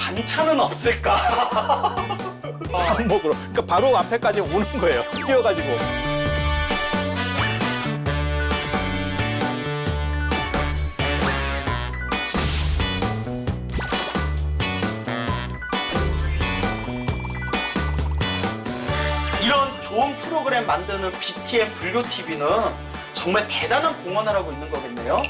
반찬은 없을까? 밥 먹으러. 그러니까 바로 앞에까지 오는 거예요. 뛰어가지고. 이런 좋은 프로그램 만드는 BTN 불교TV는 정말 대단한 공헌을 하고 있는 거겠네요.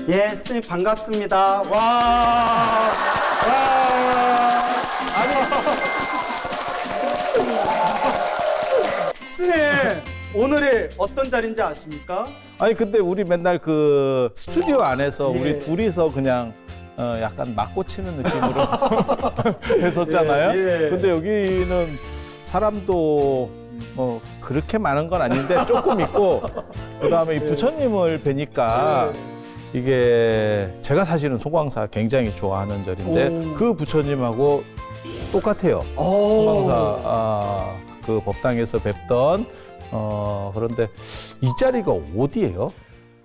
예, 스님 반갑습니다. 와, 아니, 스님 오늘이 어떤 자리인지 아십니까? 아니 근데 우리 맨날 그 스튜디오 안에서 예. 우리 둘이서 그냥 약간 맞고 치는 느낌으로 했었잖아요. 예, 예. 근데 여기는 사람도 그렇게 많은 건 아닌데 조금 있고 그다음에 이 부처님을 뵈니까 이게 제가 사실은 송광사 굉장히 좋아하는 절인데 오. 그 부처님하고 똑같아요. 송광사 그 법당에서 뵙던 그런데 이 자리가 어디예요?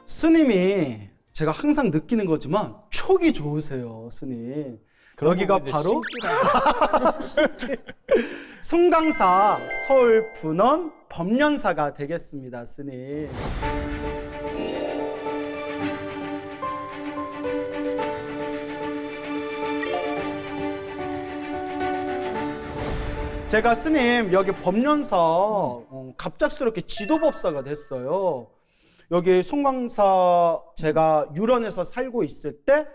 스님이 제가 항상 느끼는 거지만 촉이 좋으세요, 스님. 여기가 바로 송광사 서울 분원 법련사가 되겠습니다, 스님. 제가 스님 여기 법련사 갑작스럽게 지도법사가 됐어요. 여기 송광사 제가 유런에서 살고 있을 때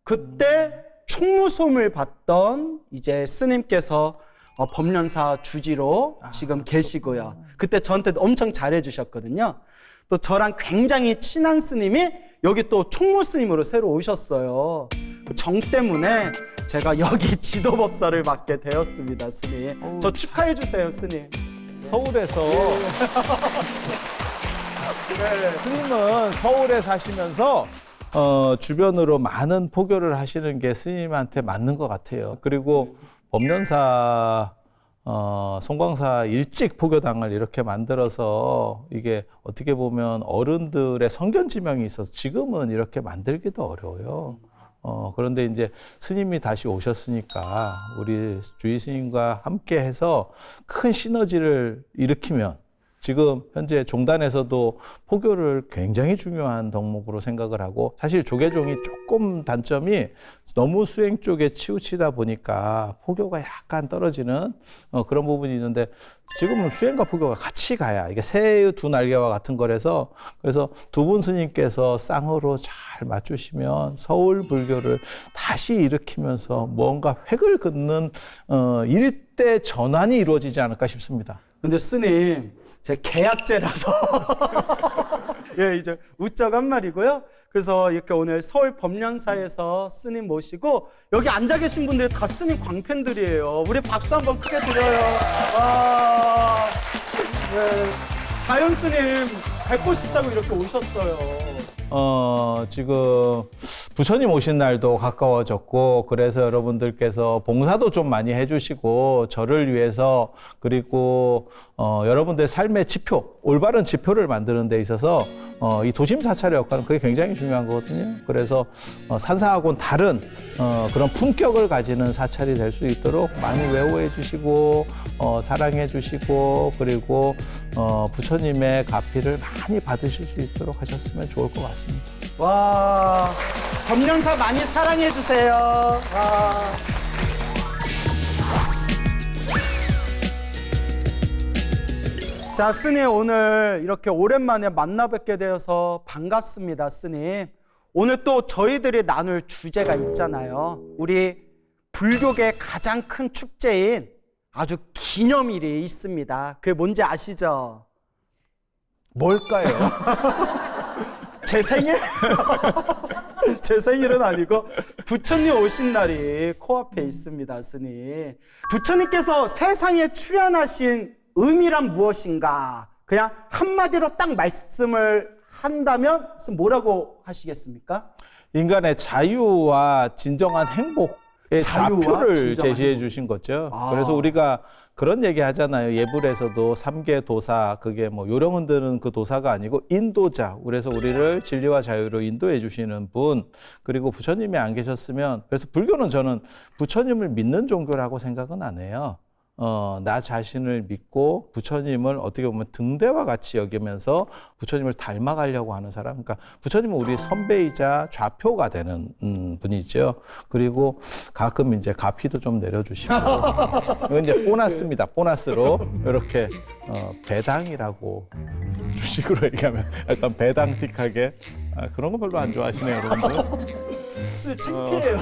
그때 총무소음을 받던 이제 스님께서 법련사 주지로 지금 계시고요. 그때 저한테 엄청 잘해주셨거든요. 또 저랑 굉장히 친한 스님이 여기 또 총무 스님으로 새로 오셨어요. 그 정 때문에 제가 여기 지도법사를 맡게 되었습니다, 스님. 저 축하해 주세요, 스님. 서울에서 스님은 서울에 사시면서 주변으로 많은 포교를 하시는 게 스님한테 맞는 것 같아요. 그리고 법련사 송광사 일찍 포교당을 이렇게 만들어서 이게 어떻게 보면 어른들의 성견지명이 있어서 지금은 이렇게 만들기도 어려워요. 그런데 이제 스님이 다시 오셨으니까 우리 주의 스님과 함께 해서 큰 시너지를 일으키면 지금 현재 종단에서도 포교를 굉장히 중요한 덕목으로 생각을 하고 사실 조계종이 조금 단점이 너무 수행 쪽에 치우치다 보니까 포교가 약간 떨어지는 그런 부분이 있는데 지금은 수행과 포교가 같이 가야 이게 새의 두 날개와 같은 거라서 그래서 두 분 스님께서 쌍으로 잘 맞추시면 서울 불교를 다시 일으키면서 뭔가 획을 긋는 일대 전환이 이루어지지 않을까 싶습니다. 근데 스님, 제 계약제라서 예, 이제 우쩍한 말이고요. 그래서 이렇게 오늘 서울 법련사에서 스님 모시고 여기 앉아 계신 분들이 다 스님 광팬들이에요. 우리 박수 한번 크게 드려요. 와, 네, 자연 스님 뵙고 싶다고 이렇게 오셨어요. 지금 부처님 오신 날도 가까워졌고 그래서 여러분들께서 봉사도 좀 많이 해주시고 저를 위해서 그리고 여러분들 삶의 지표, 올바른 지표를 만드는 데 있어서 이 도심 사찰의 역할은 그게 굉장히 중요한 거거든요. 그래서 산사하고는 다른 그런 품격을 가지는 사찰이 될 수 있도록 많이 외워해 주시고 사랑해 주시고 그리고 부처님의 가피를 많이 받으실 수 있도록 하셨으면 좋을 것 같습니다. 와, 법련사 많이 사랑해 주세요. 와. 자, 스님 오늘 이렇게 오랜만에 만나 뵙게 되어서 반갑습니다, 스님. 오늘 또 저희들이 나눌 주제가 있잖아요. 우리 불교계 가장 큰 축제인 아주 기념일이 있습니다. 그게 뭔지 아시죠? 뭘까요? 제 생일? 제 생일은 아니고 부처님 오신 날이 코앞에 있습니다, 스님. 부처님께서 세상에 출현하신 의미란 무엇인가? 그냥 한마디로 딱 말씀을 한다면 뭐라고 하시겠습니까? 인간의 자유와 진정한 행복 좌표를 진정한 제시해 행복. 주신 거죠. 아. 그래서 우리가 그런 얘기 하잖아요. 예불에서도 3개 도사, 그게 뭐 요령 흔드는 그 도사가 아니고 인도자. 그래서 우리를 진리와 자유로 인도해 주시는 분. 그리고 부처님이 안 계셨으면, 그래서 불교는 저는 부처님을 믿는 종교라고 생각은 안 해요. 나 자신을 믿고 부처님을 어떻게 보면 등대와 같이 여기면서 부처님을 닮아가려고 하는 사람. 그러니까 부처님은 우리 선배이자 좌표가 되는 분이죠. 그리고 가끔 이제 가피도 좀 내려주시고. 이건 이제 보너스입니다. 보너스로 이렇게 배당이라고 주식으로 얘기하면 약간 배당틱하게. 그런 거 별로 안 좋아하시네요, 여러분들. 창피해요.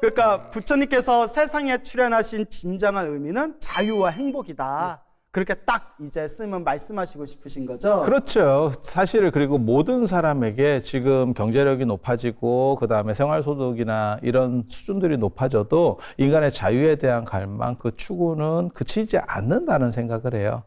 그러니까 부처님께서 세상에 출현하신 진정한 의미는 자유와 행복이다. 그렇게 딱 이제 스님은 말씀하시고 싶으신 거죠? 그렇죠. 사실 그리고 모든 사람에게 지금 경제력이 높아지고 그다음에 생활소득이나 이런 수준들이 높아져도 인간의 자유에 대한 갈망, 그 추구는 그치지 않는다는 생각을 해요.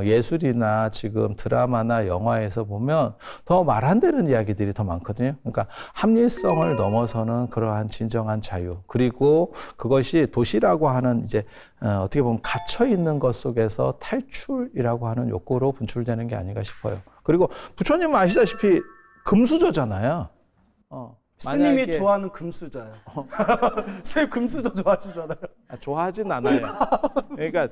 예술이나 지금 드라마나 영화에서 보면 더 말 안 되는 이야기들이 더 많거든요. 그러니까 합리성을 넘어서는 그러한 진정한 자유. 그리고 그것이 도시라고 하는 이제 어떻게 보면 갇혀 있는 것 속에서 탈출이라고 하는 욕구로 분출되는 게 아닌가 싶어요. 그리고 부처님은 아시다시피 금수저잖아요. 스님이 만약에 좋아하는 금수저예요. 스님 금수저 좋아하시잖아요. 좋아하진 않아요. 그러니까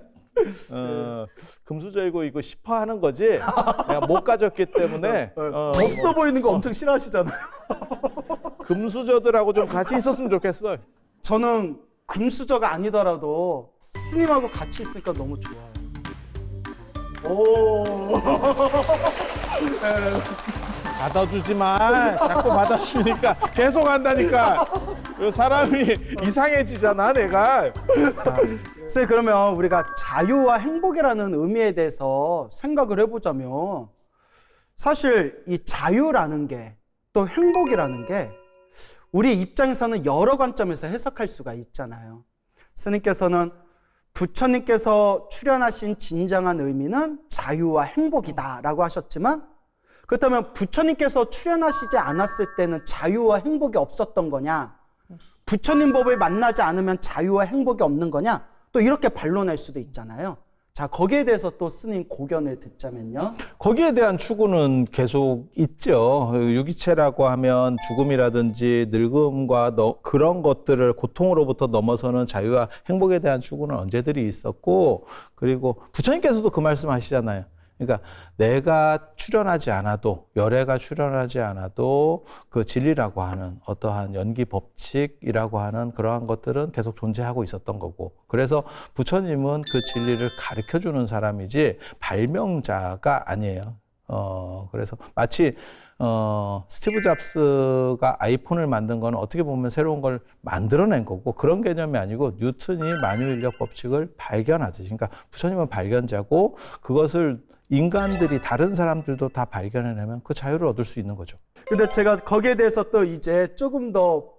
금수저이고 이거 싶어 하는 거지. 내가 못 가졌기 때문에 없어 보이는 거 엄청 싫어하시잖아요. 금수저들하고 좀 같이 있었으면 좋겠어. 저는 금수저가 아니더라도 스님하고 같이 있으니까 너무 좋아요. 오. 받아주지만 자꾸 받아주니까 계속 한다니까. 사람이 이상해지잖아, 내가. 선생님, 그러면 우리가 자유와 행복이라는 의미에 대해서 생각을 해보자면 사실 이 자유라는 게 또 행복이라는 게 우리 입장에서는 여러 관점에서 해석할 수가 있잖아요. 스님께서는 부처님께서 출현하신 진정한 의미는 자유와 행복이다라고 하셨지만, 그렇다면 부처님께서 출현하시지 않았을 때는 자유와 행복이 없었던 거냐? 부처님 법을 만나지 않으면 자유와 행복이 없는 거냐? 또 이렇게 반론할 수도 있잖아요. 자, 거기에 대해서 또 스님 고견을 듣자면요. 거기에 대한 추구는 계속 있죠. 유기체라고 하면 죽음이라든지 늙음과 그런 것들을 고통으로부터 넘어서는 자유와 행복에 대한 추구는 언제들이 있었고, 그리고 부처님께서도 그 말씀 하시잖아요. 그러니까 내가 출현하지 않아도, 열애가 출현하지 않아도 그 진리라고 하는 어떠한 연기 법칙이라고 하는 그러한 것들은 계속 존재하고 있었던 거고, 그래서 부처님은 그 진리를 가르쳐주는 사람이지 발명자가 아니에요. 그래서 마치 스티브 잡스가 아이폰을 만든 건 어떻게 보면 새로운 걸 만들어낸 거고, 그런 개념이 아니고 뉴턴이 만유인력 법칙을 발견하듯이, 그러니까 부처님은 발견자고 그것을 인간들이, 다른 사람들도 다 발견해내면 그 자유를 얻을 수 있는 거죠. 근데 제가 거기에 대해서 또 이제 조금 더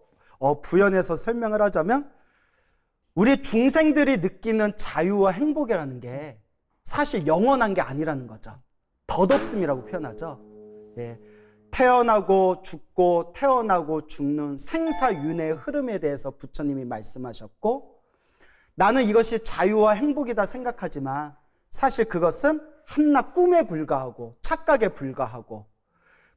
부연해서 설명을 하자면, 우리 중생들이 느끼는 자유와 행복이라는 게 사실 영원한 게 아니라는 거죠. 덧없음이라고 표현하죠. 예. 태어나고 죽고 태어나고 죽는 생사윤회의 흐름에 대해서 부처님이 말씀하셨고, 나는 이것이 자유와 행복이다 생각하지만 사실 그것은 한낱 꿈에 불과하고 착각에 불과하고,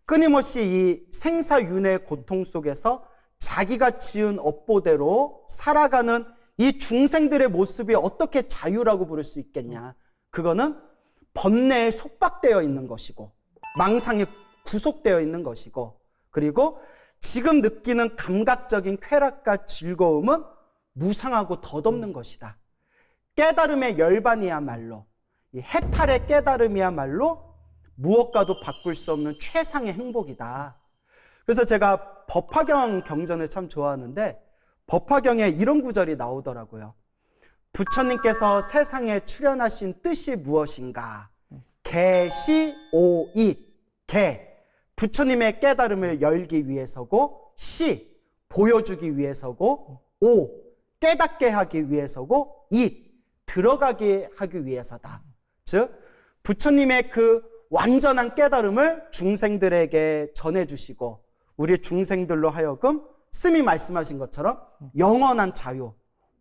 끊임없이 이 생사윤회의 고통 속에서 자기가 지은 업보대로 살아가는 이 중생들의 모습이 어떻게 자유라고 부를 수 있겠냐. 그거는 번뇌에 속박되어 있는 것이고, 망상에 구속되어 있는 것이고, 그리고 지금 느끼는 감각적인 쾌락과 즐거움은 무상하고 덧없는 것이다. 깨달음의 열반이야말로, 이 해탈의 깨달음이야말로 무엇과도 바꿀 수 없는 최상의 행복이다. 그래서 제가 법화경 경전을 참 좋아하는데, 법화경에 이런 구절이 나오더라고요. 부처님께서 세상에 출현하신 뜻이 무엇인가? 개시오이. 개, 부처님의 깨달음을 열기 위해서고, 시, 보여주기 위해서고, 오, 깨닫게 하기 위해서고, 이, 들어가게 하기 위해서다. 즉, 부처님의 그 완전한 깨달음을 중생들에게 전해주시고, 우리 중생들로 하여금 스님이 말씀하신 것처럼 영원한 자유,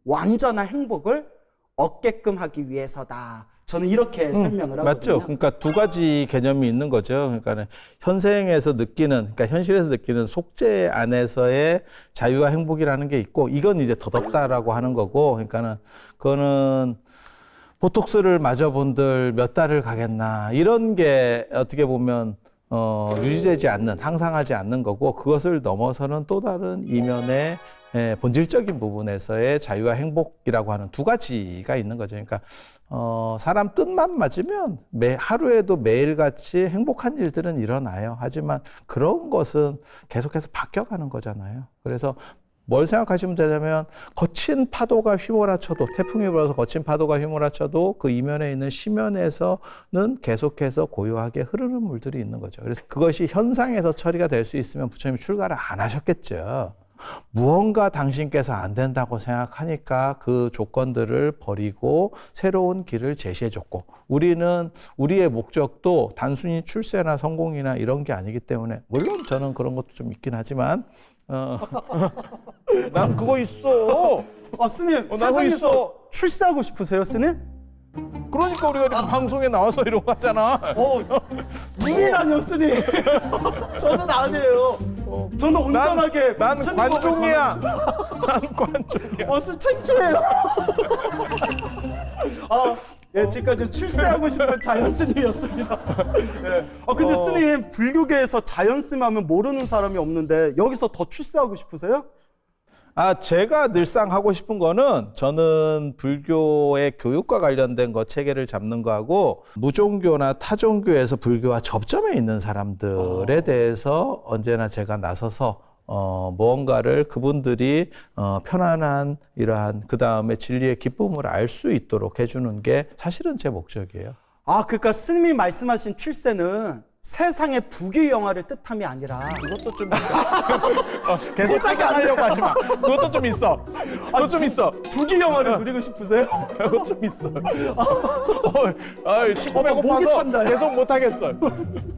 완전한 행복을 얻게끔 하기 위해서다. 저는 이렇게 설명을 하거든요. 맞죠. 그러니까 두 가지 개념이 있는 거죠. 그러니까 현생에서 느끼는, 그러니까 현실에서 느끼는 속죄 안에서의 자유와 행복이라는 게 있고, 이건 이제 덧없다라고 하는 거고, 그러니까는 그거는 보톡스를 맞아본들 몇 달을 가겠나, 이런 게 어떻게 보면 유지되지 않는, 항상하지 않는 거고, 그것을 넘어서는 또 다른 이면의 본질적인 부분에서의 자유와 행복이라고 하는 두 가지가 있는 거죠. 그러니까 사람 뜻만 맞으면 하루에도 매일같이 행복한 일들은 일어나요. 하지만 그런 것은 계속해서 바뀌어가는 거잖아요. 그래서 뭘 생각하시면 되냐면, 거친 파도가 휘몰아쳐도, 태풍이 불어서 거친 파도가 휘몰아쳐도 그 이면에 있는 시면에서는 계속해서 고요하게 흐르는 물들이 있는 거죠. 그래서 그것이 현상에서 처리가 될 수 있으면 부처님이 출가를 안 하셨겠죠. 무언가 당신께서 안 된다고 생각하니까 그 조건들을 버리고 새로운 길을 제시해줬고, 우리는 우리의 목적도 단순히 출세나 성공이나 이런 게 아니기 때문에, 물론 저는 그런 것도 좀 있긴 하지만 난 그거 있어. 스님, 나도 세상에서 있어. 출세하고 싶으세요, 스님? 그러니까 우리가 이렇게 방송에 나와서 이러고 하잖아. 유일하뇨, 스님. 저는 아니에요. 저는 온전하게 난 부처님 관종이야. 법을 난 관종이야. 스 창피해요. 지금까지 출세하고 싶은 자연스님이었습니다. 근데 스님, 불교계에서 자연스님 하면 모르는 사람이 없는데 여기서 더 출세하고 싶으세요? 제가 늘상 하고 싶은 거는, 저는 불교의 교육과 관련된 거 체계를 잡는 거하고, 무종교나 타종교에서 불교와 접점에 있는 사람들에 대해서 언제나 제가 나서서 무언가를 그분들이 편안한 이러한 그 다음에 진리의 기쁨을 알 수 있도록 해주는 게 사실은 제 목적이에요. 그러니까 스님이 말씀하신 출세는 세상의 부귀 영화를 뜻함이 아니라, 그것도 좀 있어. 계속 하려고 하지 마. 그것도 좀 있어. 그것도 좀 있어. 부귀 영화를 누리고 싶으세요? 그것도 좀 있어. 치고 목이 배고파서 탄다. 계속 못 하겠어.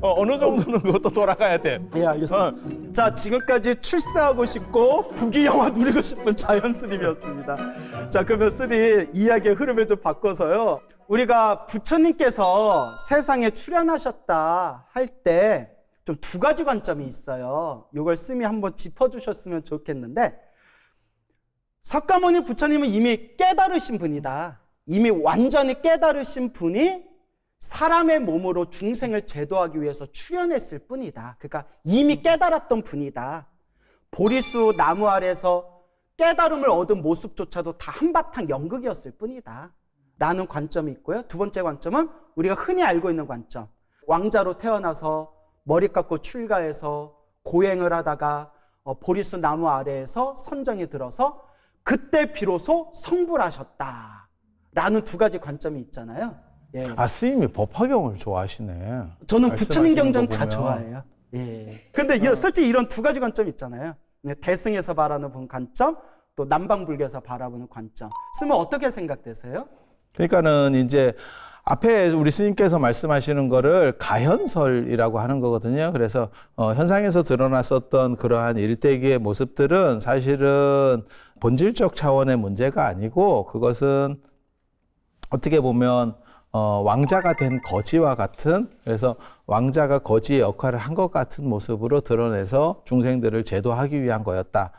어느 정도는 그것도 돌아가야 돼. 예, 알겠습니다. 자, 지금까지 출세하고 싶고 부귀 영화 누리고 싶은 자연스님이었습니다. 자, 그러면 스님 이야기의 흐름을 좀 바꿔서요. 우리가 부처님께서 세상에 출현하셨다 할 때 좀 두 가지 관점이 있어요. 이걸 스님이 한번 짚어주셨으면 좋겠는데, 석가모니 부처님은 이미 깨달으신 분이다. 이미 완전히 깨달으신 분이 사람의 몸으로 중생을 제도하기 위해서 출현했을 뿐이다. 그러니까 이미 깨달았던 분이다. 보리수 나무 아래서 깨달음을 얻은 모습조차도 다 한바탕 연극이었을 뿐이다. 라는 관점이 있고요. 두 번째 관점은 우리가 흔히 알고 있는 관점. 왕자로 태어나서 머리 깎고 출가해서 고행을 하다가 보리수 나무 아래에서 선정이 들어서 그때 비로소 성불하셨다. 라는 두 가지 관점이 있잖아요. 예. 스님이 법화경을 좋아하시네. 저는 부처님 말씀하시는 경전 거 다 보면. 좋아해요. 예. 근데 솔직히 이런 두 가지 관점이 있잖아요. 대승에서 바라보는 관점, 또 남방불교에서 바라보는 관점. 쓰면 어떻게 생각되세요? 그러니까는 이제 앞에 우리 스님께서 말씀하시는 거를 가현설이라고 하는 거거든요. 그래서 현상에서 드러났었던 그러한 일대기의 모습들은 사실은 본질적 차원의 문제가 아니고, 그것은 어떻게 보면 왕자가 된 거지와 같은, 그래서 왕자가 거지의 역할을 한 것 같은 모습으로 드러내서 중생들을 제도하기 위한 거였다.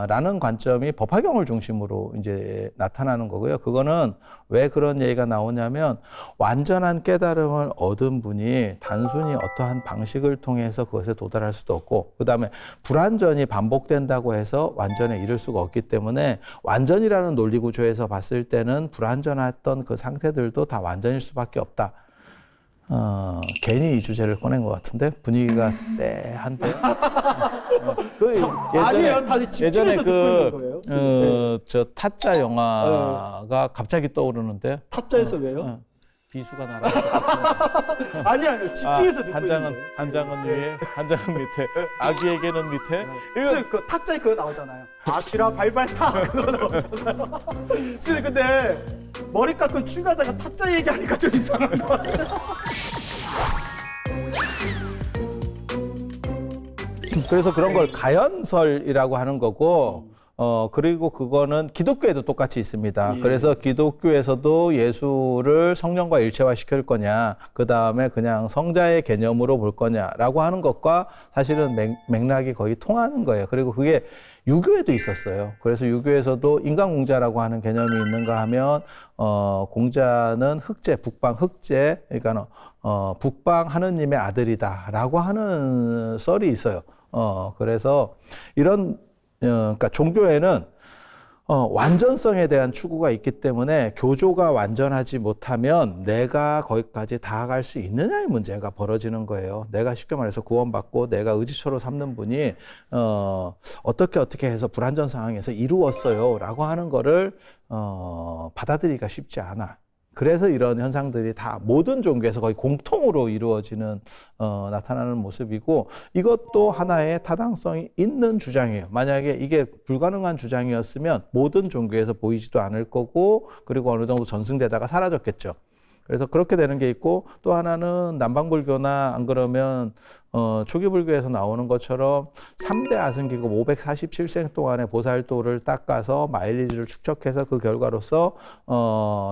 라는 관점이 법화경을 중심으로 이제 나타나는 거고요. 그거는 왜 그런 얘기가 나오냐면, 완전한 깨달음을 얻은 분이 단순히 어떠한 방식을 통해서 그것에 도달할 수도 없고, 그 다음에 불완전이 반복된다고 해서 완전에 이를 수가 없기 때문에, 완전이라는 논리 구조에서 봤을 때는 불완전했던 그 상태들도 다 완전일 수밖에 없다. 괜히 이 주제를 꺼낸 것 같은데 분위기가 쎄한데. 아니에요, 다들 집중해서 듣고 있는 거예요. 저 타짜 영화가 갑자기 떠오르는데. 타짜에서 왜요? 비수가 날아. 아니요, 집중해서 듣고 한 있는 장은 거예요. 한 장은 위에, 한 장은 밑에. 아기에게는 밑에. 선생님, 그 타짜에 그거 나오잖아요. 아시라 발발타 그거 나오잖아요. 선생님, 근데 머리 깎은 출가자가 타짜 얘기하니까 좀 이상한 것 같아요. 그래서 그런 걸 가연설이라고 하는 거고, 그리고 그거는 기독교에도 똑같이 있습니다. 예. 그래서 기독교에서도 예수를 성령과 일체화 시킬 거냐, 그 다음에 그냥 성자의 개념으로 볼 거냐라고 하는 것과 사실은 맥락이 거의 통하는 거예요. 그리고 그게 유교에도 있었어요. 그래서 유교에서도 인간공자라고 하는 개념이 있는가 하면, 공자는 흑제, 북방 흑제, 그러니까, 북방 하느님의 아들이다라고 하는 썰이 있어요. 그래서 이런 그러니까 종교에는 완전성에 대한 추구가 있기 때문에 교조가 완전하지 못하면 내가 거기까지 다가갈 수 있느냐의 문제가 벌어지는 거예요. 내가 쉽게 말해서 구원받고 내가 의지처로 삼는 분이 어떻게 해서 불완전 상황에서 이루었어요라고 하는 거를 받아들이기가 쉽지 않아. 그래서 이런 현상들이 다 모든 종교에서 거의 공통으로 이루어지는 나타나는 모습이고, 이것도 하나의 타당성이 있는 주장이에요. 만약에 이게 불가능한 주장이었으면 모든 종교에서 보이지도 않을 거고, 그리고 어느 정도 전승되다가 사라졌겠죠. 그래서 그렇게 되는 게 있고, 또 하나는 남방불교나 안 그러면 초기 불교에서 나오는 것처럼 3대 아승기급 547생 동안의 보살도를 닦아서 마일리지를 축적해서 그 결과로서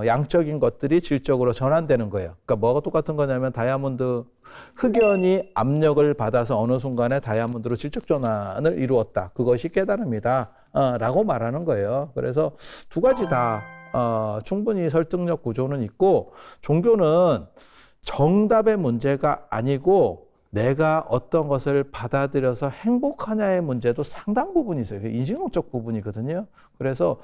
양적인 것들이 질적으로 전환되는 거예요. 그러니까 뭐가 똑같은 거냐면 다이아몬드 흑연이 압력을 받아서 어느 순간에 다이아몬드로 질적 전환을 이루었다. 그것이 깨달음이다. 라고 말하는 거예요. 그래서 두 가지 다 충분히 설득력 구조는 있고, 종교는 정답의 문제가 아니고 내가 어떤 것을 받아들여서 행복하냐의 문제도 상당 부분이 있어요. 인식론적 부분이거든요. 그래서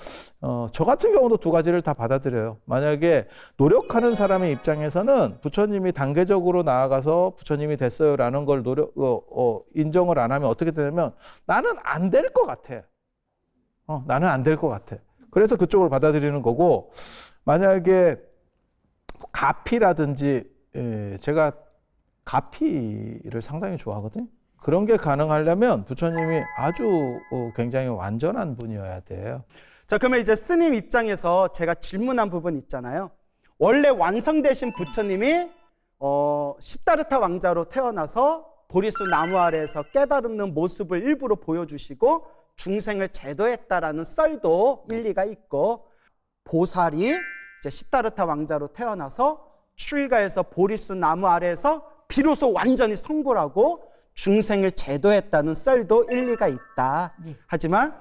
저 같은 경우도 두 가지를 다 받아들여요. 만약에 노력하는 사람의 입장에서는 부처님이 단계적으로 나아가서 부처님이 됐어요라는 걸 인정을 안 하면 어떻게 되냐면 나는 안 될 것 같아. 나는 안 될 것 같아. 그래서 그쪽을 받아들이는 거고, 만약에 가피라든지, 제가 가피를 상당히 좋아하거든요. 그런 게 가능하려면 부처님이 아주 굉장히 완전한 분이어야 돼요. 자, 그러면 이제 스님 입장에서 제가 질문한 부분 있잖아요. 원래 완성되신 부처님이 시다르타 왕자로 태어나서 보리수 나무 아래에서 깨달는 모습을 일부러 보여주시고 중생을 제도했다라는 썰도 일리가 있고, 보살이 이제 시다르타 왕자로 태어나서 출가해서 보리수 나무 아래에서 비로소 완전히 성불하고 중생을 제도했다는 썰도 일리가 있다. 하지만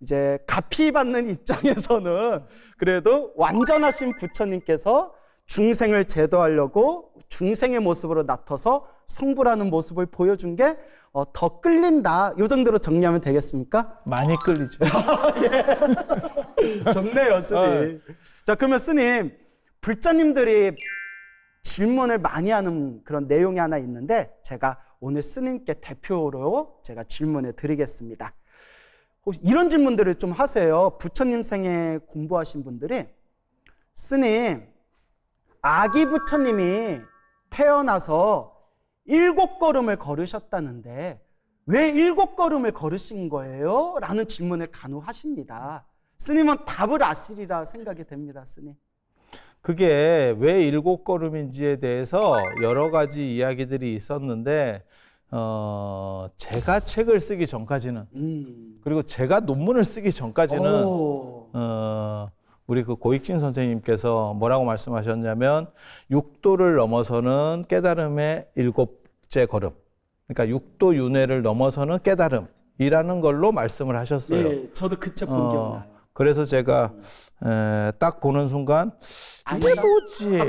이제 가피 받는 입장에서는 그래도 완전하신 부처님께서 중생을 제도하려고 중생의 모습으로 나타서 성불하는 모습을 보여준 게 더 끌린다. 이 정도로 정리하면 되겠습니까? 많이 끌리죠. 좋네요, 스님. 자, 그러면 스님, 불자님들이 질문을 많이 하는 그런 내용이 하나 있는데 제가 오늘 스님께 대표로 제가 질문을 드리겠습니다. 혹시 이런 질문들을 좀 하세요. 부처님 생애 공부하신 분들이, 스님, 아기 부처님이 태어나서 7걸음을 걸으셨다는데 왜 7걸음을 걸으신 거예요? 라는 질문을 간혹 하십니다. 스님은 답을 아시리라 생각이 됩니다, 스님. 그게 왜 7걸음인지에 대해서 여러 가지 이야기들이 있었는데, 제가 책을 쓰기 전까지는, 그리고 제가 논문을 쓰기 전까지는, 우리 그 고익진 선생님께서 뭐라고 말씀하셨냐면, 6도를 넘어서는 깨달음의 7째 걸음. 그러니까 6도 윤회를 넘어서는 깨달음이라는 걸로 말씀을 하셨어요. 네, 저도 그 책 본 기억나요. 그래서 제가 딱 보는 순간 이게 뭐지?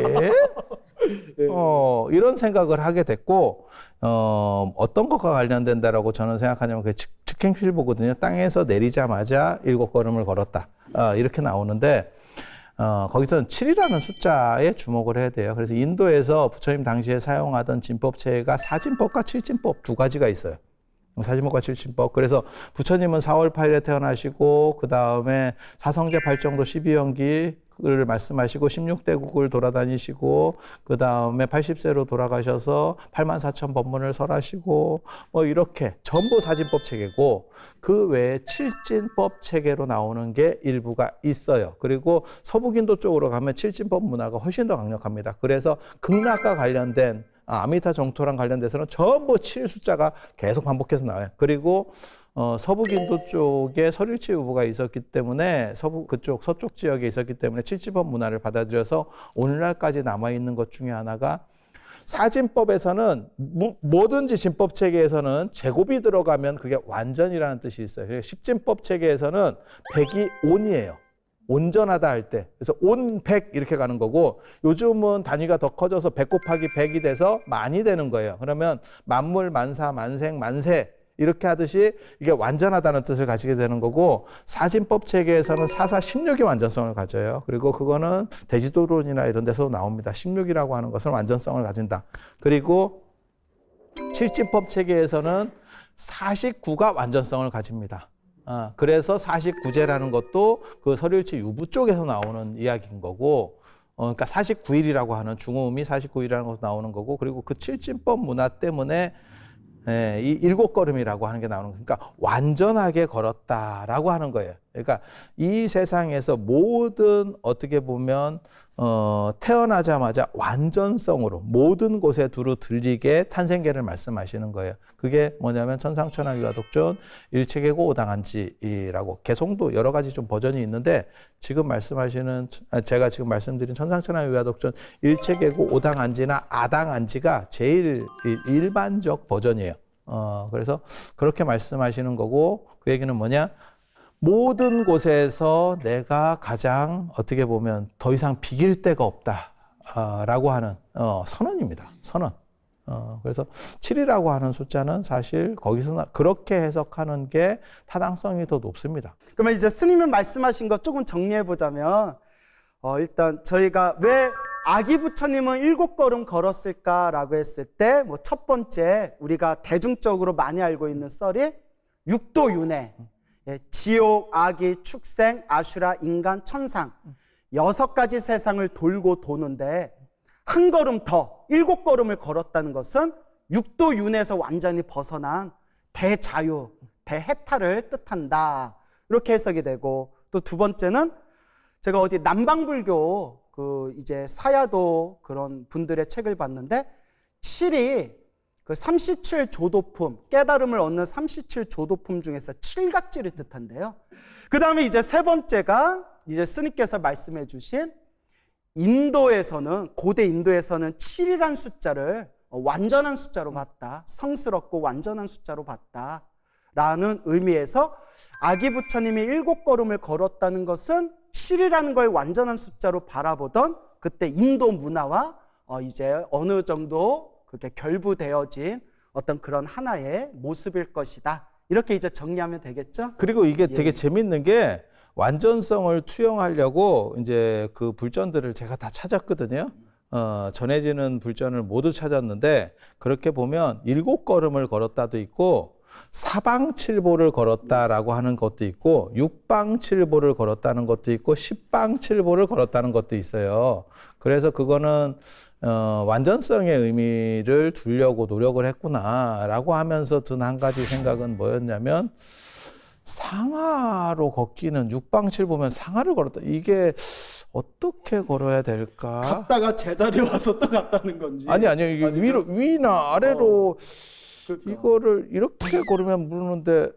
이런 생각을 하게 됐고, 어떤 것과 관련된다라고 저는 생각하냐면 그 측행필보거든요. 땅에서 내리자마자 7걸음을 걸었다. 이렇게 나오는데, 거기서는 7이라는 숫자에 주목을 해야 돼요. 그래서 인도에서 부처님 당시에 사용하던 진법체가 사진법과 칠진법 두 가지가 있어요. 사진법과 칠진법. 그래서 부처님은 4월 8일에 태어나시고, 그 다음에 사성제 8정도 12연기를 말씀하시고 16대국을 돌아다니시고, 그 다음에 80세로 돌아가셔서 84,000 법문을 설하시고, 뭐 이렇게 전부 사진법 체계고, 그 외에 칠진법 체계로 나오는 게 일부가 있어요. 그리고 서북인도 쪽으로 가면 칠진법 문화가 훨씬 더 강력합니다. 그래서 극락과 관련된 아미타 정토랑 관련돼서는 전부 7 숫자가 계속 반복해서 나와요. 그리고 서북인도 쪽에 서릴치 유보가 있었기 때문에 서쪽 지역에 있었기 때문에 칠지법 문화를 받아들여서 오늘날까지 남아 있는 것 중에 하나가 사진법에서는 뭐든지 진법 체계에서는 제곱이 들어가면 그게 완전이라는 뜻이 있어요. 십진법 체계에서는 100이 온이에요. 온전하다 할 때. 그래서 온 100 이렇게 가는 거고 요즘은 단위가 더 커져서 100 곱하기 100이 돼서 만이 되는 거예요. 그러면 만물, 만사, 만생, 만세 이렇게 하듯이 이게 완전하다는 뜻을 가지게 되는 거고 사진법 체계에서는 사사 16이 완전성을 가져요. 그리고 그거는 대지도론이나 이런 데서 나옵니다. 16이라고 하는 것은 완전성을 가진다. 그리고 칠진법 체계에서는 49가 완전성을 가집니다. 그래서 49제라는 것도 그 서릴치 유부 쪽에서 나오는 이야기인 거고 그러니까 49일이라고 하는 중음이 49일이라는 것도 나오는 거고 그리고 그 칠진법 문화 때문에 이 7걸음이라고 하는 게 나오는 거예요. 그러니까 완전하게 걸었다라고 하는 거예요. 그러니까 이 세상에서 모든 어떻게 보면 태어나자마자 완전성으로 모든 곳에 두루 들리게 탄생계를 말씀하시는 거예요. 그게 뭐냐면 천상천하 유화독존 일체계고 오당한지라고 개성도 여러 가지 좀 버전이 있는데 제가 지금 말씀드린 천상천하 유화독존 일체계고 오당한지나 아당한지가 제일 일반적 버전이에요. 그래서 그렇게 말씀하시는 거고 그 얘기는 뭐냐? 모든 곳에서 내가 가장 어떻게 보면 더 이상 비길 데가 없다라고 하는 선언입니다. 선언. 그래서 7이라고 하는 숫자는 사실 거기서 그렇게 해석하는 게 타당성이 더 높습니다. 그러면 이제 스님이 말씀하신 거 조금 정리해 보자면 일단 저희가 왜 아기 부처님은 7걸음 걸었을까라고 했을 때 뭐 첫 번째 우리가 대중적으로 많이 알고 있는 썰이 육도윤회, 지옥, 아기, 축생, 아슈라, 인간, 천상 6가지 세상을 돌고 도는데 한 걸음 더 7걸음을 걸었다는 것은 육도윤회에서 완전히 벗어난 대자유, 대해탈을 뜻한다. 이렇게 해석이 되고 또 두 번째는 제가 어디 남방불교 이제 사야도 그런 분들의 책을 봤는데 7이 그 37조도품, 깨달음을 얻는 37조도품 중에서 칠각지를 뜻한대요. 그 다음에 이제 세 번째가 이제 스님께서 말씀해 주신 인도에서는, 고대 인도에서는 7이란 숫자를 완전한 숫자로 봤다. 성스럽고 완전한 숫자로 봤다. 라는 의미에서 아기 부처님이 7걸음을 걸었다는 것은 7이라는 걸 완전한 숫자로 바라보던 그때 인도 문화와 이제 어느 정도 그렇게 결부되어진 어떤 그런 하나의 모습일 것이다. 이렇게 이제 정리하면 되겠죠? 그리고 이게 되게 재밌는 게 완전성을 투영하려고 이제 그 불전들을 제가 다 찾았거든요. 전해지는 불전을 모두 찾았는데 그렇게 보면 7걸음을 걸었다도 있고 사방칠보를 걸었다라고 하는 것도 있고 육방칠보를 걸었다는 것도 있고 십방칠보를 걸었다는 것도 있어요. 그래서 그거는 완전성의 의미를 두려고 노력을 했구나라고 하면서 든 한 가지 생각은 뭐였냐면 상하로 걷기는 육방칠보면 상하를 걸었다. 이게 어떻게 걸어야 될까? 갔다가 제자리 와서 또 갔다는 건지. 아니요. 이게 위나 아래로 그러니까. 이거를 이렇게 걸으면 모르는데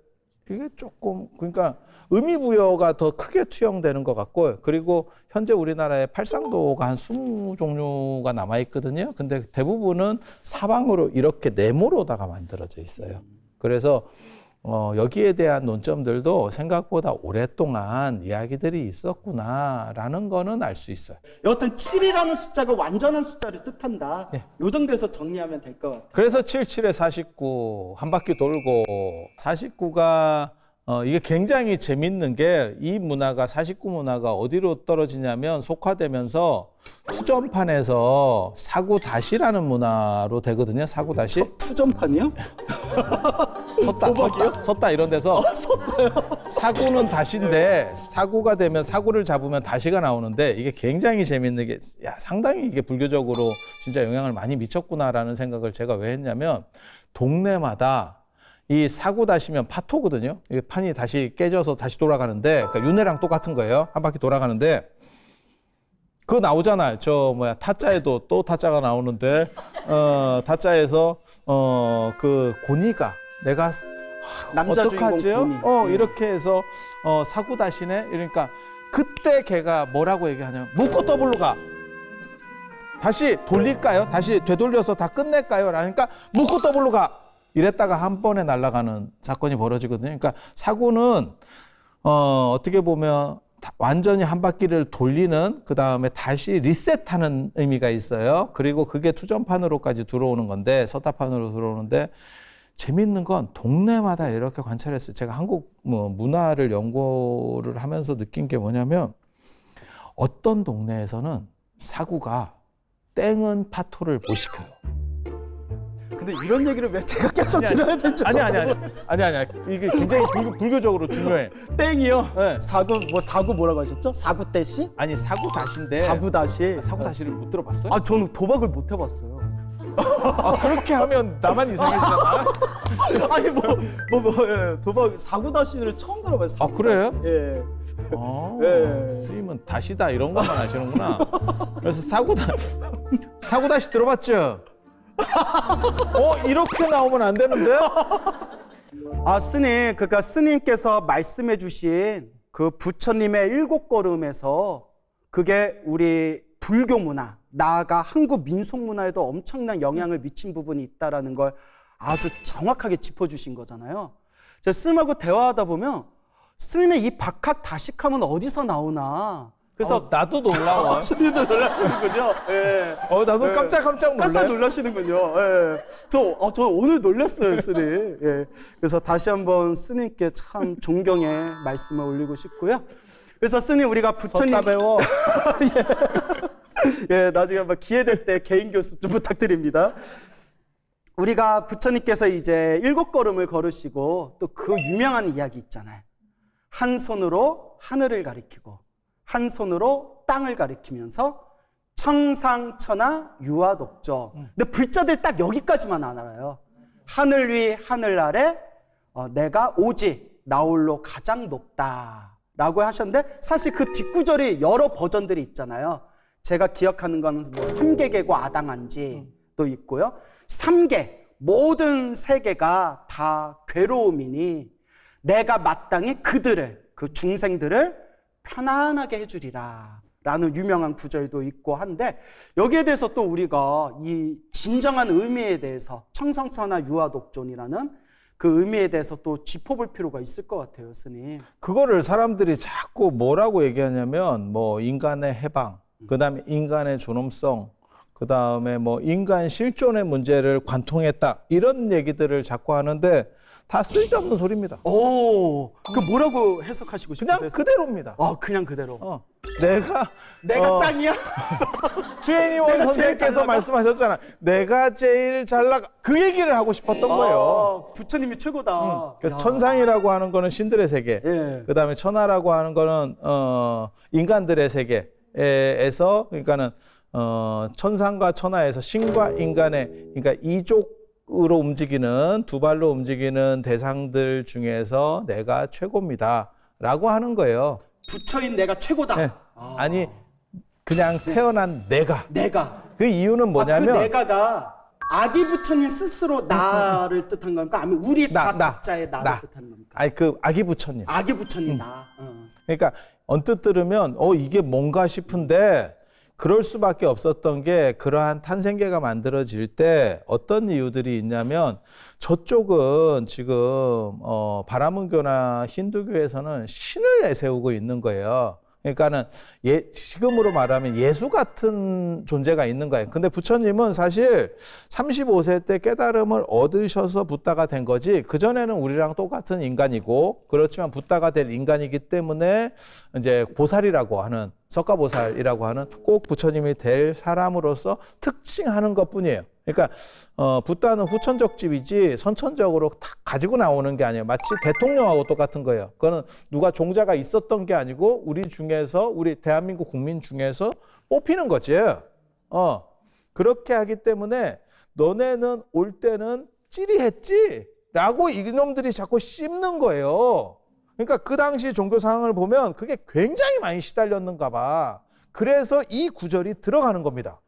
이게 조금 그러니까 의미 부여가 더 크게 투영되는 것 같고 그리고 현재 우리나라에 팔상도가 한 20종류가 남아 있거든요. 근데 대부분은 사방으로 이렇게 네모로다가 만들어져 있어요. 그래서 여기에 대한 논점들도 생각보다 오랫동안 이야기들이 있었구나라는 거는 알 수 있어요. 여하튼 7이라는 숫자가 완전한 숫자를 뜻한다. 네. 요 정도에서 정리하면 될 것 같아요. 그래서 77에 49 한 바퀴 돌고 49가 이게 굉장히 재밌는 게 이 문화가 49 문화가 어디로 떨어지냐면 속화되면서 투전판에서 사구다시라는 문화로 되거든요. 사구다시. 투전판이요? 섰다 이런 데서 사구는 다시인데 사구가 되면 사구를 잡으면 다시가 나오는데 이게 굉장히 재밌는 게 상당히 이게 불교적으로 진짜 영향을 많이 미쳤구나라는 생각을 제가 왜 했냐면 동네마다 이 사구 다시면 파토거든요. 이게 판이 다시 깨져서 다시 돌아가는데 그러니까 윤회랑 똑같은 거예요. 한 바퀴 돌아가는데 그거 나오잖아요. 저 뭐야 타짜에도 또 타짜가 나오는데 타짜에서 그 고니가 내가 남자 어떡하지요? 주인공 고니. 이렇게 해서 사고 다시네. 그러니까 그때 걔가 뭐라고 얘기하냐면 묶고 더블로 가. 다시 돌릴까요? 다시 되돌려서 다 끝낼까요? 그러니까 묶고 더블로 가. 이랬다가 한 번에 날아가는 사건이 벌어지거든요. 그러니까 사고는 어떻게 보면 완전히 한 바퀴를 돌리는 그다음에 다시 리셋하는 의미가 있어요. 그리고 그게 투전판으로까지 들어오는 건데 서타판으로 들어오는데 재밌는 건 동네마다 이렇게 관찰했어요. 제가 한국 문화를 연구를 하면서 느낀 게 뭐냐면 어떤 동네에서는 사구가 땡은 파토를 못 시켜요. 근데 이런 얘기를 왜 제가 계속 들어야 되는지 아니. 이게 굉장히 불교적으로 중요해. 땡이요? 네. 사구 뭐라고 하셨죠? 사구 떼시? 아니 사구 다시인데 사구 다시? 사구 다시를 못 들어봤어요? 아 저는 도박을 못 해봤어요. 그렇게 하면 나만 이상해지잖아. 아니 도박 사구 다시를 처음 들어봐요. 사구 그래요? 다시. 예. 예. 스님은 다시다 이런 것만 아시는구나. 그래서 사구 다시 들어봤죠? 이렇게 나오면 안 되는데? 스님, 그러니까 스님께서 말씀해 주신 그 부처님의 7걸음에서 그게 우리 불교 문화, 나아가 한국 민속 문화에도 엄청난 영향을 미친 부분이 있다라는 걸 아주 정확하게 짚어주신 거잖아요. 제가 스님하고 대화하다 보면 스님의 이 박학 다식함은 어디서 나오나. 그래서 나도 놀라워. 스님도 놀라시는군요. 예. 나도 깜짝 놀래. 깜짝 놀라시는군요. 예. 저 오늘 놀랐어요, 스님. 예. 그래서 다시 한번 스님께 참 존경의 말씀을 올리고 싶고요. 그래서 스님 우리가 부처님 섰다 배워. 예, 나중에 한번 기회 될 때 개인 교습 좀 부탁드립니다. 우리가 부처님께서 이제 7걸음을 걸으시고 또 그 유명한 이야기 있잖아요. 한 손으로 하늘을 가리키고 한 손으로 땅을 가리키면서 청상천하 유아독조. 근데 불자들 딱 여기까지만 안 알아요. 하늘 위 하늘 아래 내가 오직 나홀로 가장 높다라고 하셨는데 사실 그 뒷구절이 여러 버전들이 있잖아요. 제가 기억하는 거는 뭐 삼계계고 아당한지도 있고요. 삼계 모든 세계가 다 괴로움이니 내가 마땅히 그들을 그 중생들을 편안하게 해주리라 라는 유명한 구절도 있고 한데 여기에 대해서 또 우리가 이 진정한 의미에 대해서 청성천하 유아독존이라는 그 의미에 대해서 또 짚어볼 필요가 있을 것 같아요, 스님. 그거를 사람들이 자꾸 뭐라고 얘기하냐면 뭐 인간의 해방, 그다음에 인간의 존엄성, 그다음에 뭐 인간 실존의 문제를 관통했다 이런 얘기들을 자꾸 하는데 다 쓸데없는 소리입니다. 그 뭐라고 해석하시고 싶으세요? 그냥 그대로입니다. 그냥 그대로. 내가 짱이야? 주혜니원 선생님께서 말씀하셨잖아. 내가 제일 잘 나가. 그 얘기를 하고 싶었던 거예요. 부처님이 최고다. 그래서 천상이라고 하는 거는 신들의 세계. 예. 그다음에 천하라고 하는 거는 인간들의 세계에서 그러니까는 천상과 천하에서 신과 인간의 그러니까 이족으로 움직이는 두 발로 움직이는 대상들 중에서 내가 최고입니다라고 하는 거예요. 부처인 내가 최고다. 네. 아니 그냥 태어난 내가. 그 이유는 뭐냐면 그 내가가 아기 부처님 스스로 나를 뜻한 겁니까? 아니면 우리 다 각자의 나를 뜻하는 겁니까? 아니 그 아기 부처님. 아기 부처님 나. 그러니까 언뜻 들으면 이게 뭔가 싶은데 그럴 수밖에 없었던 게 그러한 탄생계가 만들어질 때 어떤 이유들이 있냐면 저쪽은 지금 바라문교나 힌두교에서는 신을 내세우고 있는 거예요. 그러니까는 지금으로 말하면 예수 같은 존재가 있는 거예요. 근데 부처님은 사실 35세 때 깨달음을 얻으셔서 붓다가 된 거지 그전에는 우리랑 똑같은 인간이고 그렇지만 붓다가 될 인간이기 때문에 이제 보살이라고 하는 석가보살이라고 하는 꼭 부처님이 될 사람으로서 특징하는 것뿐이에요. 그러니까 붓다는 후천적집이지 선천적으로 다 가지고 나오는 게 아니에요. 마치 대통령하고 똑같은 거예요. 그거는 누가 종자가 있었던 게 아니고 우리 중에서 우리 대한민국 국민 중에서 뽑히는 거지. 그렇게 하기 때문에 너네는 올 때는 찌리했지? 라고 이놈들이 자꾸 씹는 거예요. 그러니까 그 당시 종교 상황을 보면 그게 굉장히 많이 시달렸는가 봐. 그래서 이 구절이 들어가는 겁니다.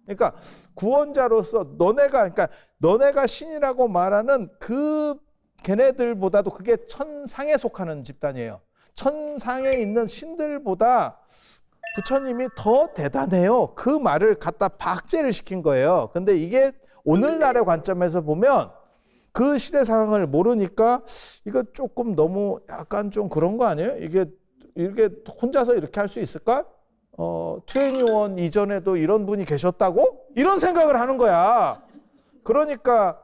그러니까 구원자로서 너네가 신이라고 말하는 그 걔네들보다도 그게 천상에 속하는 집단이에요. 천상에 있는 신들보다 부처님이 더 대단해요. 그 말을 갖다 박제를 시킨 거예요. 근데 이게 오늘날의 관점에서 보면 그 시대 상황을 모르니까 이거 조금 너무 약간 좀 그런 거 아니에요? 이게 혼자서 이렇게 할 수 있을까? 21 이전에도 이런 분이 계셨다고? 이런 생각을 하는 거야. 그러니까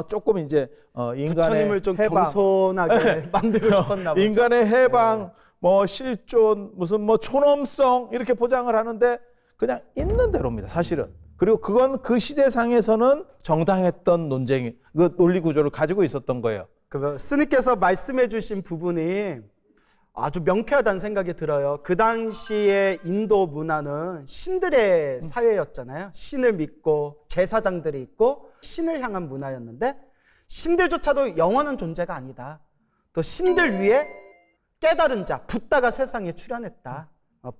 조금 이제 인간의 부처님을 좀 해방, 겸손하게 만들고 싶었나 보죠. 인간의 해방, 뭐 실존, 무슨 뭐 촌엄성 이렇게 보장을 하는데 그냥 있는 대로입니다, 사실은. 그리고 그건 그 시대상에서는 정당했던 그 논리 구조를 가지고 있었던 거예요. 스님께서 말씀해 주신 부분이 아주 명쾌하다는 생각이 들어요. 그 당시에 인도 문화는 신들의 사회였잖아요. 신을 믿고 제사장들이 있고 신을 향한 문화였는데 신들조차도 영원한 존재가 아니다. 또 신들 위에 깨달은 자, 붓다가 세상에 출현했다.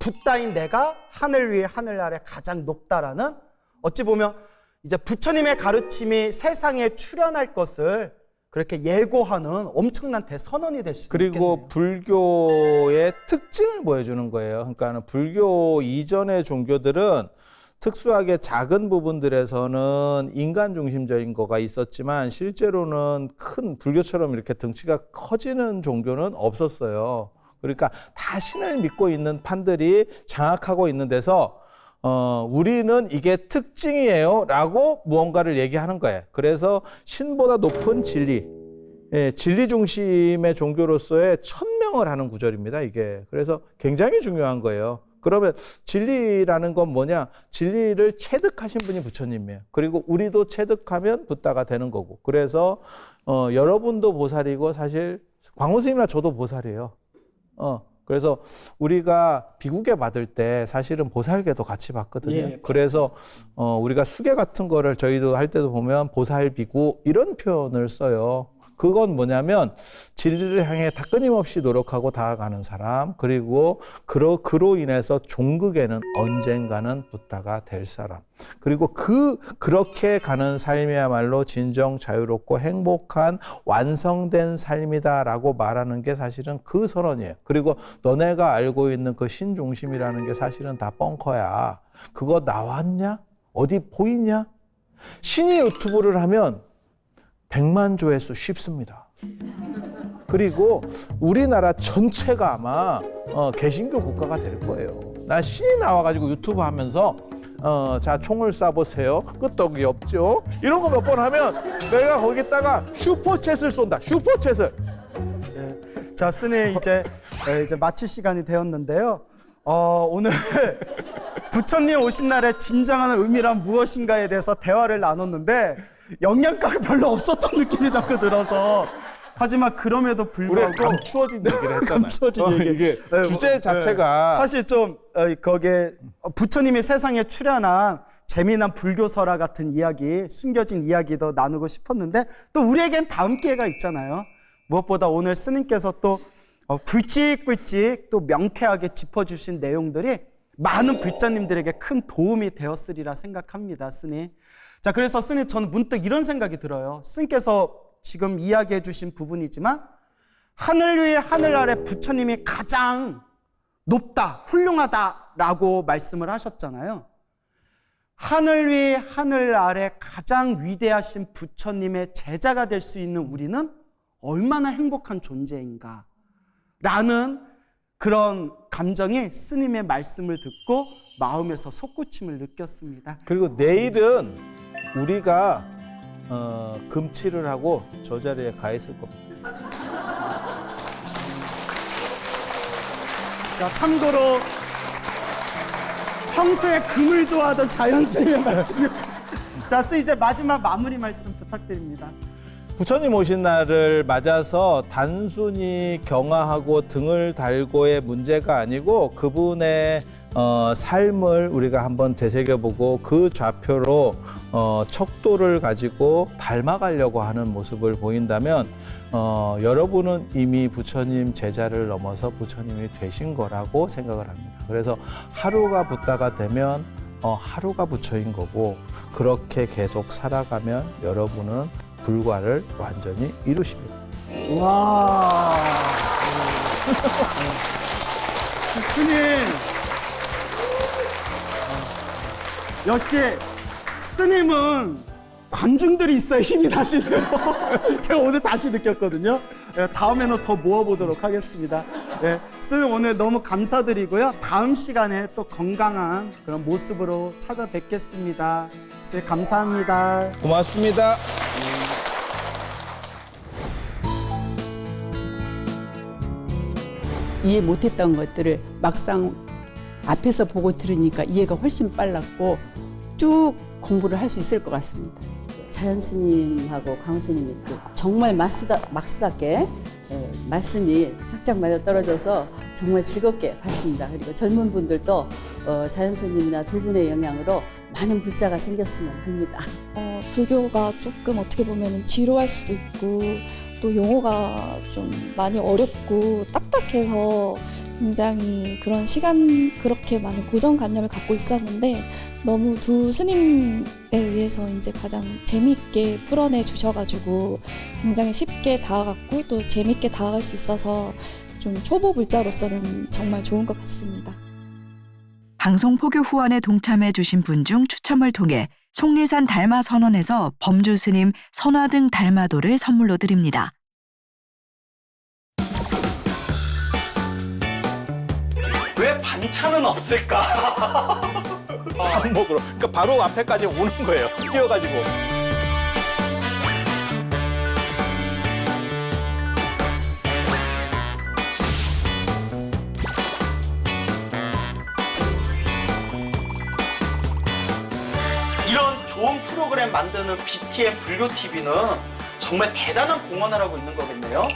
붓다인 내가 하늘 위에 하늘 아래 가장 높다라는 어찌 보면 이제 부처님의 가르침이 세상에 출현할 것을 그렇게 예고하는 엄청난 대선언이 될 수도 있겠네요. 그리고 불교의 특징을 보여주는 거예요. 그러니까 불교 이전의 종교들은 특수하게 작은 부분들에서는 인간 중심적인 거가 있었지만 실제로는 큰 불교처럼 이렇게 등치가 커지는 종교는 없었어요. 그러니까 다 신을 믿고 있는 판들이 장악하고 있는 데서 우리는 이게 특징이에요 라고 무언가를 얘기하는 거예요. 그래서 신보다 높은 진리, 진리 중심의 종교로서의 천명을 하는 구절입니다, 이게. 그래서 굉장히 중요한 거예요. 그러면 진리라는 건 뭐냐? 진리를 체득하신 분이 부처님이에요. 그리고 우리도 체득하면 붓다가 되는 거고. 그래서 여러분도 보살이고 사실 광호 스님이나 저도 보살이에요. 그래서 우리가 비구계 받을 때 사실은 보살계도 같이 받거든요. 예. 그래서 우리가 수계 같은 거를 저희도 할 때도 보면 보살비구 이런 표현을 써요. 그건 뭐냐면 진리를 향해 다 끊임없이 노력하고 다가가는 사람, 그리고 그로 인해서 종극에는 언젠가는 붓다가 될 사람, 그리고 그렇게 가는 삶이야말로 진정 자유롭고 행복한 완성된 삶이다라고 말하는 게 사실은 그 선언이에요. 그리고 너네가 알고 있는 그 신중심이라는 게 사실은 다 뻥커야. 그거 나왔냐? 어디 보이냐? 신이 유튜브를 하면 100만 조회수 쉽습니다. 그리고 우리나라 전체가 아마 개신교 국가가 될 거예요. 나 신이 나와가지고 유튜브 하면서 자 총을 쏴보세요. 끄떡이 없죠? 이런 거 몇 번 하면 내가 거기다가 슈퍼챗을 쏜다. 슈퍼챗을. 자, 스님 이제 마칠 시간이 되었는데요. 오늘 부처님 오신 날의 진정한 의미란 무엇인가에 대해서 대화를 나눴는데 영양가가 별로 없었던 느낌이 자꾸 들어서, 하지만 그럼에도 불구하고 우리가 감추어진 얘기를 했잖아요. 감추어진 얘기. 이게 주제 자체가 사실 좀 거기에 부처님이 세상에 출현한 재미난 불교설화 같은 이야기, 숨겨진 이야기도 나누고 싶었는데 또 우리에겐 다음 기회가 있잖아요. 무엇보다 오늘 스님께서 또 굵직굵직 또 명쾌하게 짚어주신 내용들이 많은 불자님들에게 큰 도움이 되었으리라 생각합니다, 스님. 자, 그래서 스님, 저는 문득 이런 생각이 들어요. 스님께서 지금 이야기해 주신 부분이지만 하늘 위에 하늘 아래 부처님이 가장 높다, 훌륭하다라고 말씀을 하셨잖아요. 하늘 위에 하늘 아래 가장 위대하신 부처님의 제자가 될 수 있는 우리는 얼마나 행복한 존재인가 라는 그런 감정이 스님의 말씀을 듣고 마음에서 솟구침을 느꼈습니다. 그리고 내일은 우리가 금치를 하고 저 자리에 가 있을 겁니다. 자, 참고로 평소에 금을 좋아하던 자연 스님의 말씀이었습니다. 자, 스님 이제 마지막 마무리 말씀 부탁드립니다. 부처님 오신 날을 맞아서 단순히 경화하고 등을 달고의 문제가 아니고 그분의 삶을 우리가 한번 되새겨보고 그 좌표로 척도를 가지고 닮아가려고 하는 모습을 보인다면 여러분은 이미 부처님 제자를 넘어서 부처님이 되신 거라고 생각을 합니다. 그래서 하루가 붙다가 되면 하루가 부처인 거고 그렇게 계속 살아가면 여러분은 불과를 완전히 이루십니다. 와. 스님. 역시 스님은 관중들이 있어야 힘이 나시네요. 제가 오늘 다시 느꼈거든요. 다음에는 더 모아보도록 하겠습니다. 스님 오늘 너무 감사드리고요. 다음 시간에 또 건강한 그런 모습으로 찾아뵙겠습니다. 스님 감사합니다. 고맙습니다. 이해 못했던 것들을 막상 앞에서 보고 들으니까 이해가 훨씬 빨랐고 쭉 공부를 할 수 있을 것 같습니다. 자연 스님하고 광 스님이 또 정말 막스답게 말씀이 착착 맞아 떨어져서 정말 즐겁게 봤습니다. 그리고 젊은 분들도 자연 스님이나 두 분의 영향으로 많은 불자가 생겼으면 합니다. 불교가 조금 어떻게 보면 지루할 수도 있고 또 용어가 좀 많이 어렵고 딱딱해서 굉장히 그런 그렇게 많은 고정관념을 갖고 있었는데 너무 두 스님에 의해서 이제 가장 재미있게 풀어내 주셔가지고 굉장히 쉽게 다가갔고 또 재미있게 다가갈 수 있어서 좀 초보 불자로서는 정말 좋은 것 같습니다. 방송 포교 후원에 동참해 주신 분 중 추첨을 통해 속리산 달마 선원에서 범주 스님 선화등 달마도를 선물로 드립니다. 왜 반찬은 없을까? 밥 먹으러. 그러니까 바로 앞에까지 오는 거예요. 뛰어가지고. 이런 좋은 프로그램 만드는 BTN 불교TV는 정말 대단한 공헌을 하고 있는 거겠네요.